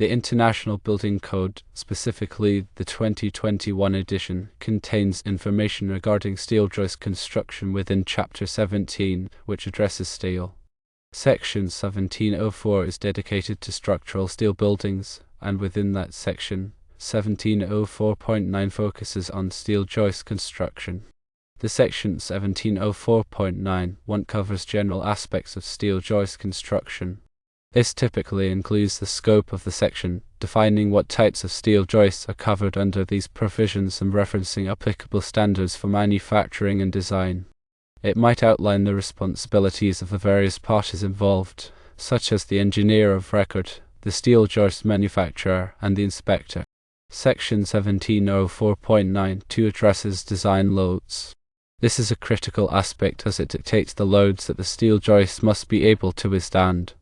The International Building Code, specifically the 2021 edition, contains information regarding steel joist construction within Chapter 17, which addresses steel. Section 1704 is dedicated to structural steel buildings, and within that section, 1704.9 focuses on steel joist construction. The section 1704.91 covers general aspects of steel joist construction. This typically includes the scope of the section, defining what types of steel joists are covered under these provisions and referencing applicable standards for manufacturing and design. It might outline the responsibilities of the various parties involved, such as the engineer of record, the steel joist manufacturer, and the inspector. Section 1704.92 addresses design loads. This is a critical aspect as it dictates the loads that the steel joist must be able to withstand.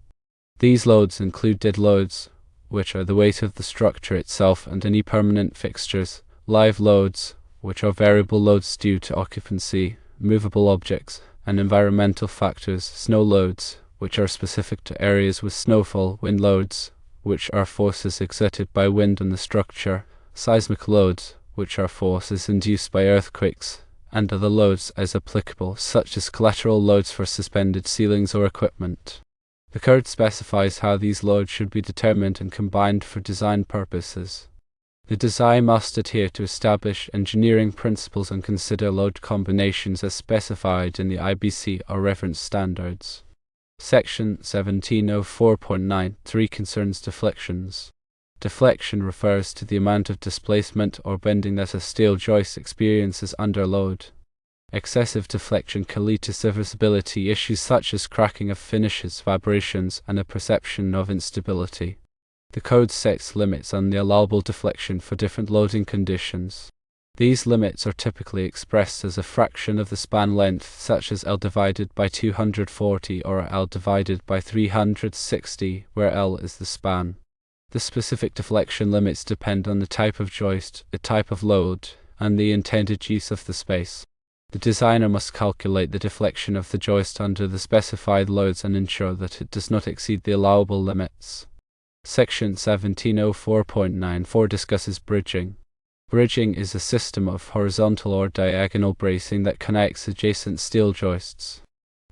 These loads include dead loads, which are the weight of the structure itself and any permanent fixtures, live loads, which are variable loads due to occupancy, movable objects, and environmental factors, snow loads, which are specific to areas with snowfall, wind loads, which are forces exerted by wind on the structure, seismic loads, which are forces induced by earthquakes, and other loads as applicable, such as collateral loads for suspended ceilings or equipment. The code specifies how these loads should be determined and combined for design purposes. The design must adhere to established engineering principles and consider load combinations as specified in the IBC or reference standards. Section 1704.93 concerns deflections. Deflection refers to the amount of displacement or bending that a steel joist experiences under load. Excessive deflection can lead to serviceability issues such as cracking of finishes, vibrations, and a perception of instability. The code sets limits on the allowable deflection for different loading conditions. These limits are typically expressed as a fraction of the span length, such as L divided by 240 or L divided by 360, where L is the span. The specific deflection limits depend on the type of joist, the type of load, and the intended use of the space. The designer must calculate the deflection of the joist under the specified loads and ensure that it does not exceed the allowable limits. Section 1704.94 discusses bridging. Bridging is a system of horizontal or diagonal bracing that connects adjacent steel joists.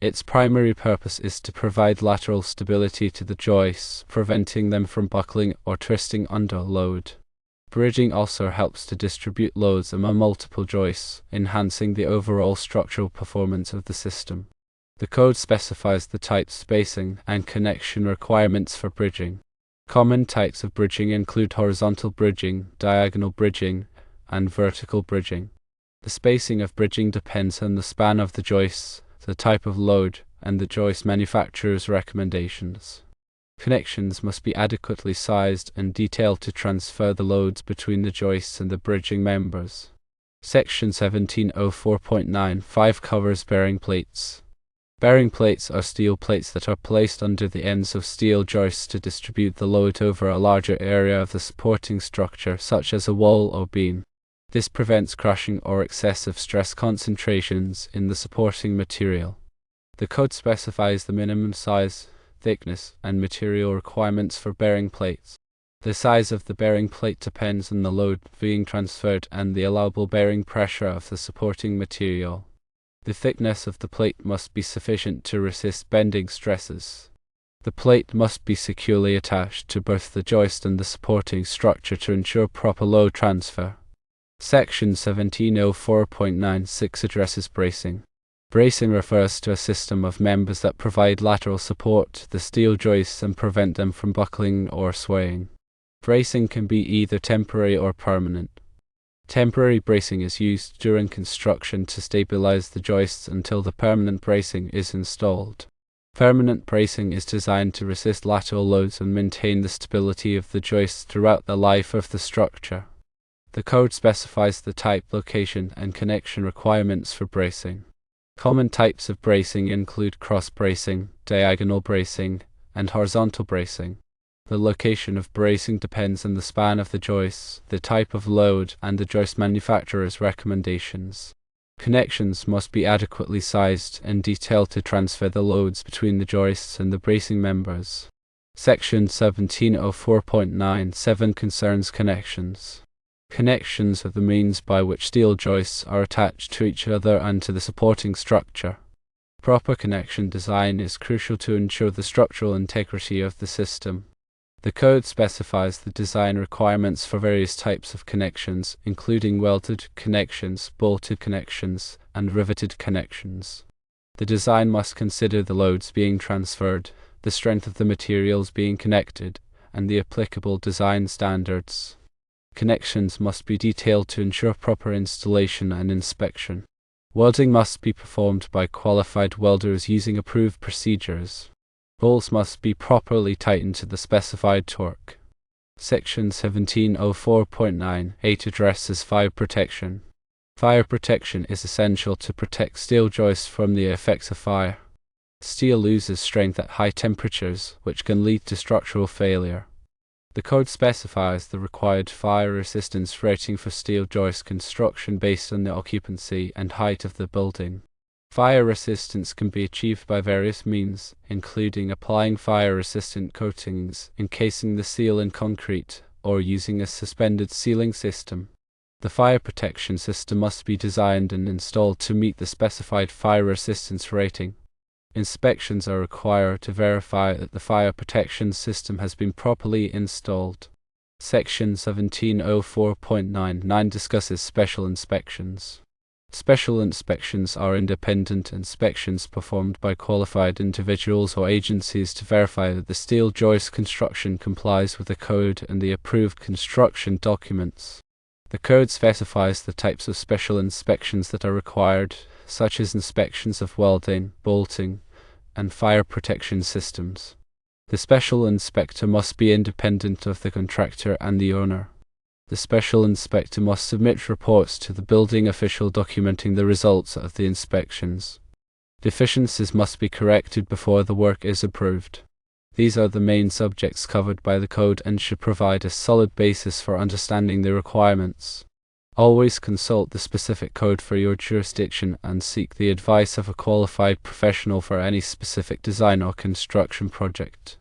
Its primary purpose is to provide lateral stability to the joists, preventing them from buckling or twisting under load. Bridging also helps to distribute loads among multiple joists, enhancing the overall structural performance of the system. The code specifies the type, spacing, and connection requirements for bridging. Common types of bridging include horizontal bridging, diagonal bridging, and vertical bridging. The spacing of bridging depends on the span of the joists, the type of load, and the joist manufacturer's recommendations. Connections must be adequately sized and detailed to transfer the loads between the joists and the bridging members. Section 1704.95 covers bearing plates. Bearing plates are steel plates that are placed under the ends of steel joists to distribute the load over a larger area of the supporting structure, such as a wall or beam. This prevents crushing or excessive stress concentrations in the supporting material. The code specifies the minimum size, thickness, and material requirements for bearing plates. The size of the bearing plate depends on the load being transferred and the allowable bearing pressure of the supporting material. The thickness of the plate must be sufficient to resist bending stresses. The plate must be securely attached to both the joist and the supporting structure to ensure proper load transfer. Section 1704.96 addresses bracing. Bracing refers to a system of members that provide lateral support to the steel joists and prevent them from buckling or swaying. Bracing can be either temporary or permanent. Temporary bracing is used during construction to stabilize the joists until the permanent bracing is installed. Permanent bracing is designed to resist lateral loads and maintain the stability of the joists throughout the life of the structure. The code specifies the type, location, and connection requirements for bracing. Common types of bracing include cross bracing, diagonal bracing, and horizontal bracing. The location of bracing depends on the span of the joists, the type of load, and the joist manufacturer's recommendations. Connections must be adequately sized and detailed to transfer the loads between the joists and the bracing members. Section 1704.97 concerns connections. Connections are the means by which steel joists are attached to each other and to the supporting structure. Proper connection design is crucial to ensure the structural integrity of the system. The code specifies the design requirements for various types of connections, including welded connections, bolted connections, and riveted connections. The design must consider the loads being transferred, the strength of the materials being connected, and the applicable design standards. Connections must be detailed to ensure proper installation and inspection. Welding must be performed by qualified welders using approved procedures. Bolts must be properly tightened to the specified torque. Section 1704.98 addresses fire protection. Fire protection is essential to protect steel joists from the effects of fire. Steel loses strength at high temperatures, which can lead to structural failure. The code specifies the required fire resistance rating for steel joist construction based on the occupancy and height of the building. Fire resistance can be achieved by various means, including applying fire-resistant coatings, encasing the seal in concrete, or using a suspended sealing system. The fire protection system must be designed and installed to meet the specified fire resistance rating. Inspections are required to verify that the fire protection system has been properly installed. Section 1704.99 discusses special inspections. Special inspections are independent inspections performed by qualified individuals or agencies to verify that the steel joist construction complies with the code and the approved construction documents. The code specifies the types of special inspections that are required, such as inspections of welding, bolting, and fire protection systems. The special inspector must be independent of the contractor and the owner. The special inspector must submit reports to the building official documenting the results of the inspections. Deficiencies must be corrected before the work is approved. These are the main subjects covered by the code and should provide a solid basis for understanding the requirements. Always consult the specific code for your jurisdiction and seek the advice of a qualified professional for any specific design or construction project.